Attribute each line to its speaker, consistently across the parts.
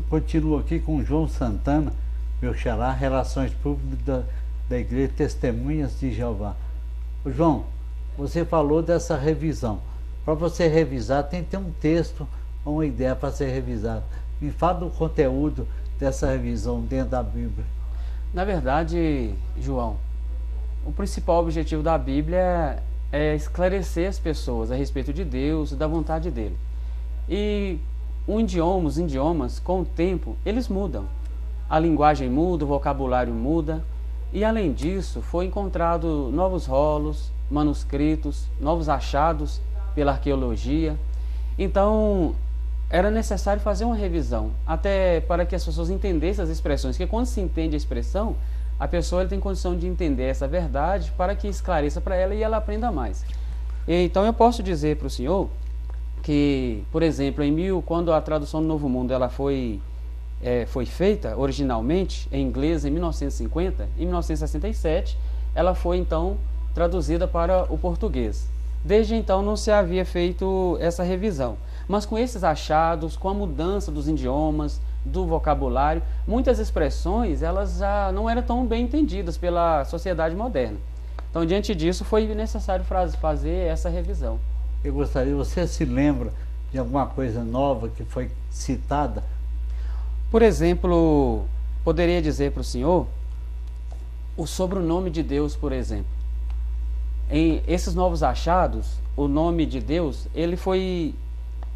Speaker 1: continuo aqui com o João Santana, meu xará, Relações Públicas da Igreja Testemunhas de Jeová. Ô João, você falou dessa revisão. Para você revisar, tem que ter um texto ou uma ideia para ser revisado. Me fala do conteúdo dessa revisão dentro da Bíblia.
Speaker 2: Na verdade, João, o principal objetivo da Bíblia é esclarecer as pessoas a respeito de Deus e da vontade dele. E os idiomas, com o tempo, eles mudam. A linguagem muda, o vocabulário muda. E além disso, foi encontrado novos rolos, manuscritos, novos achados pela arqueologia. Então, era necessário fazer uma revisão, até para que as pessoas entendessem as expressões, porque quando se entende a expressão, a pessoa tem condição de entender essa verdade para que esclareça para ela e ela aprenda mais. Então eu posso dizer para o senhor que, por exemplo, quando a tradução do Novo Mundo ela foi feita originalmente em inglês em 1950, em 1967 ela foi então traduzida para o português. Desde então não se havia feito essa revisão, mas com esses achados, com a mudança dos idiomas, do vocabulário, muitas expressões elas já não eram tão bem entendidas pela sociedade moderna. Então, diante disso, foi necessário fazer essa revisão.
Speaker 1: Eu gostaria, você se lembra de alguma coisa nova que foi citada?
Speaker 2: Por exemplo, poderia dizer para o senhor sobre o nome de Deus, por exemplo. Em esses novos achados, o nome de Deus,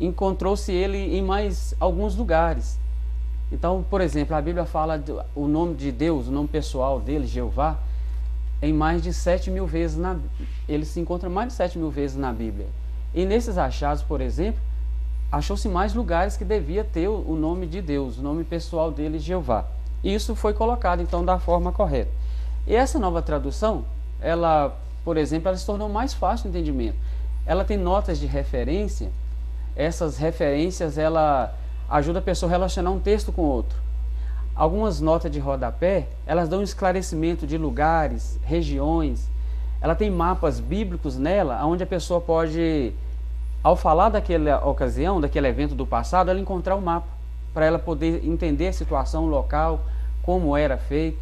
Speaker 2: encontrou-se ele em mais alguns lugares. Então, por exemplo, a Bíblia fala o nome de Deus, o nome pessoal dele, Jeová, em mais de 7.000 vezes ele se encontra mais de 7.000 vezes na Bíblia. E nesses achados, por exemplo, achou-se mais lugares que devia ter o nome de Deus, o nome pessoal dele, Jeová. E isso foi colocado, então, da forma correta. E essa nova tradução, por exemplo, ela se tornou mais fácil o entendimento. Ela tem notas de referência. Essas referências, ela ajuda a pessoa a relacionar um texto com outro. Algumas notas de rodapé, elas dão um esclarecimento de lugares, regiões. Ela tem mapas bíblicos nela, onde a pessoa pode, ao falar daquela ocasião, daquele evento do passado, ela encontrar o mapa, para ela poder entender a situação local, como era feito.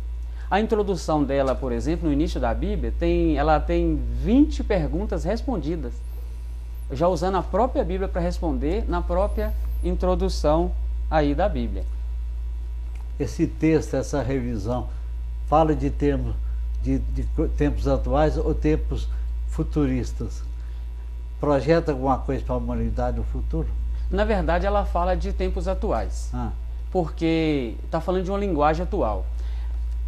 Speaker 2: A introdução dela, por exemplo, no início da Bíblia, ela tem 20 perguntas respondidas, já usando a própria Bíblia para responder na própria introdução aí da Bíblia.
Speaker 1: Esse texto, essa revisão, fala de tempos atuais ou tempos futuristas? Projeta alguma coisa para a humanidade no futuro?
Speaker 2: Na verdade, ela fala de tempos atuais, porque está falando de uma linguagem atual.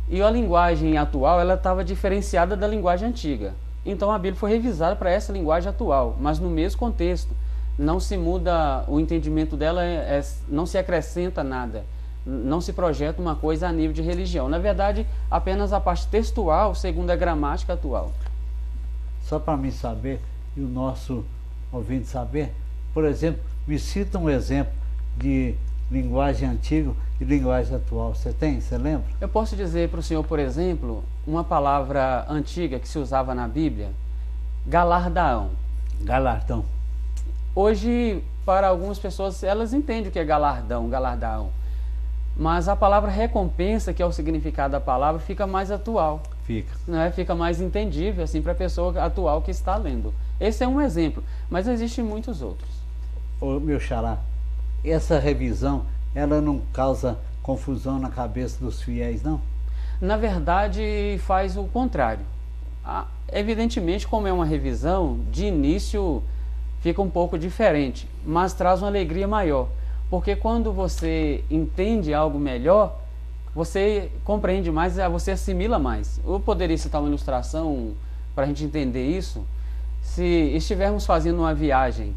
Speaker 2: E a linguagem atual, ela estava diferenciada da linguagem antiga. Então a Bíblia foi revisada para essa linguagem atual, mas no mesmo contexto. Não se muda, o entendimento dela não se acrescenta nada. Não se projeta uma coisa a nível de religião. Na verdade, apenas a parte textual, segundo a gramática atual.
Speaker 1: Só para mim saber, e o nosso ouvinte saber, por exemplo, me cita um exemplo de linguagem antiga e linguagem atual. Você lembra?
Speaker 2: Eu posso dizer para o senhor, por exemplo, uma palavra antiga que se usava na Bíblia, galardão.
Speaker 1: Galardão.
Speaker 2: Hoje, para algumas pessoas, elas entendem o que é galardão. Mas a palavra recompensa, que é o significado da palavra, fica mais atual. Fica mais entendível assim, para a pessoa atual que está lendo. Esse é um exemplo, mas existem muitos outros.
Speaker 1: Ô, meu xará, essa revisão, ela não causa confusão na cabeça dos fiéis, não?
Speaker 2: Na verdade, faz o contrário. Evidentemente, como é uma revisão, de início fica um pouco diferente, mas traz uma alegria maior. Porque quando você entende algo melhor, você compreende mais, você assimila mais. Eu poderia citar uma ilustração para a gente entender isso. Se estivermos fazendo uma viagem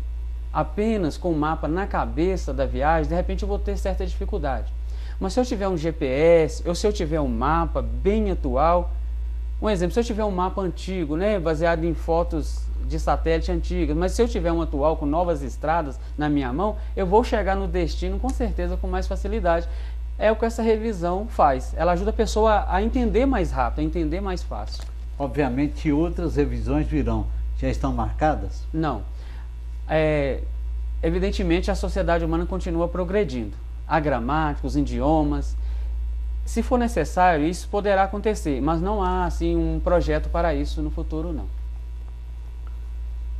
Speaker 2: apenas com o mapa na cabeça da viagem, de repente eu vou ter certa dificuldade. Mas se eu tiver um GPS, ou se eu tiver um mapa bem atual, um exemplo, se eu tiver um mapa antigo, baseado em fotos de satélite antigas, mas se eu tiver um atual com novas estradas na minha mão, eu vou chegar no destino com certeza com mais facilidade. É o que essa revisão faz. Ela ajuda a pessoa a entender mais rápido, a entender mais fácil.
Speaker 1: Obviamente outras revisões virão. Já estão marcadas?
Speaker 2: Não. Evidentemente a sociedade humana continua progredindo. a gramática, os idiomas. Se for necessário, isso poderá acontecer, mas não há assim um projeto para isso no futuro, não.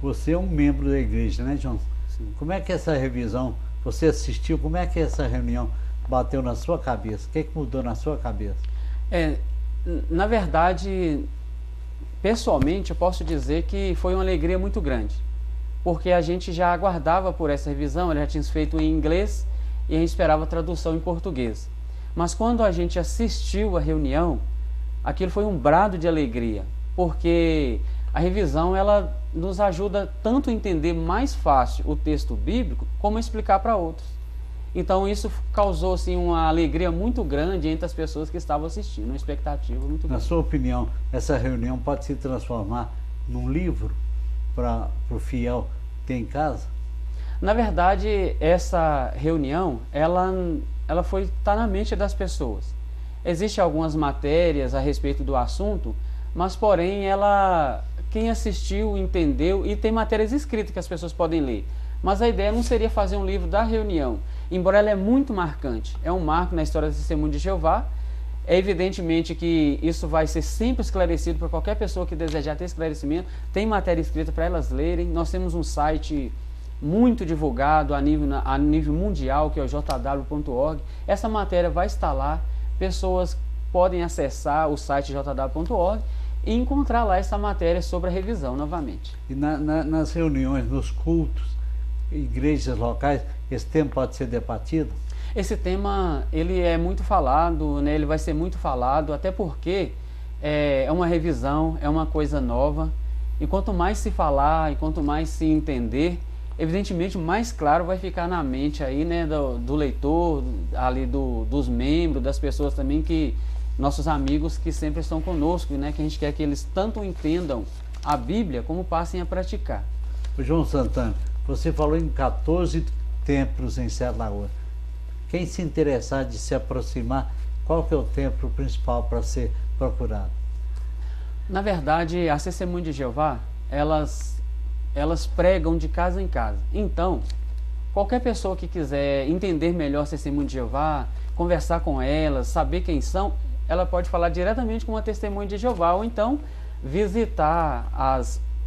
Speaker 1: Você é um membro da igreja, né, João?
Speaker 2: Sim.
Speaker 1: Como é que essa revisão, você assistiu, como é que essa reunião bateu na sua cabeça? O que mudou na sua cabeça?
Speaker 2: Na verdade, pessoalmente, eu posso dizer que foi uma alegria muito grande, porque a gente já aguardava por essa revisão, ele já tinha feito em inglês e a gente esperava a tradução em português. Mas quando a gente assistiu a reunião, aquilo foi um brado de alegria, porque a revisão ela nos ajuda tanto a entender mais fácil o texto bíblico, como a explicar para outros. Então isso causou assim, uma alegria muito grande entre as pessoas que estavam assistindo, uma expectativa muito grande.
Speaker 1: Na sua opinião, essa reunião pode se transformar num livro para o fiel ter em casa?
Speaker 2: Na verdade, essa reunião, ela está na mente das pessoas. Existem algumas matérias a respeito do assunto, mas porém quem assistiu entendeu, e tem matérias escritas que as pessoas podem ler. Mas a ideia não seria fazer um livro da reunião, embora ela é muito marcante. É um marco na história do Testemunho de Jeová. É evidentemente que isso vai ser sempre esclarecido para qualquer pessoa que desejar ter esclarecimento. Tem matéria escrita para elas lerem. Nós temos um site muito divulgado a nível mundial, que é o jw.org. Essa matéria vai estar lá. Pessoas podem acessar o site jw.org e encontrar lá essa matéria sobre a revisão novamente.
Speaker 1: E nas reuniões, nos cultos, igrejas locais, esse tema pode ser debatido?
Speaker 2: Esse tema ele é muito falado, né? Ele vai ser muito falado, até porque é uma revisão, é uma coisa nova. E quanto mais se falar e quanto mais se entender, evidentemente mais claro vai ficar na mente aí, né, do leitor, ali dos membros, das pessoas também nossos amigos que sempre estão conosco, né, que a gente quer que eles tanto entendam a Bíblia como passem a praticar.
Speaker 1: O João Santana, você falou em 14 templos em Sete Lagoas. Quem se interessar de se aproximar, qual que é o templo principal para ser procurado?
Speaker 2: Na verdade, as Testemunhas de Jeová, elas pregam de casa em casa. Então, qualquer pessoa que quiser entender melhor as Testemunhas de Jeová, conversar com elas, saber quem são, ela pode falar diretamente com uma Testemunha de Jeová, ou então visitar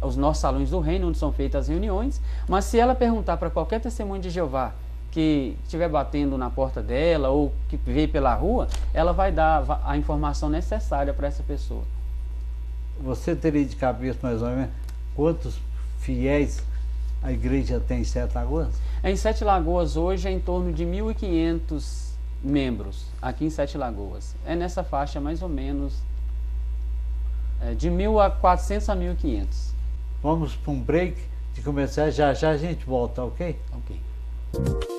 Speaker 2: os nossos salões do reino, onde são feitas as reuniões. Mas se ela perguntar para qualquer Testemunha de Jeová que estiver batendo na porta dela ou que veio pela rua, ela vai dar a informação necessária para essa pessoa.
Speaker 1: Você teria de cabeça mais ou menos quantos fiéis a igreja tem em Sete Lagoas?
Speaker 2: Em Sete Lagoas hoje é em torno de 1.500 membros, aqui em Sete Lagoas. É nessa faixa mais ou menos, de 1.400 a 1.500.
Speaker 1: Vamos para um break de comercial, já a gente volta, ok?
Speaker 2: Ok.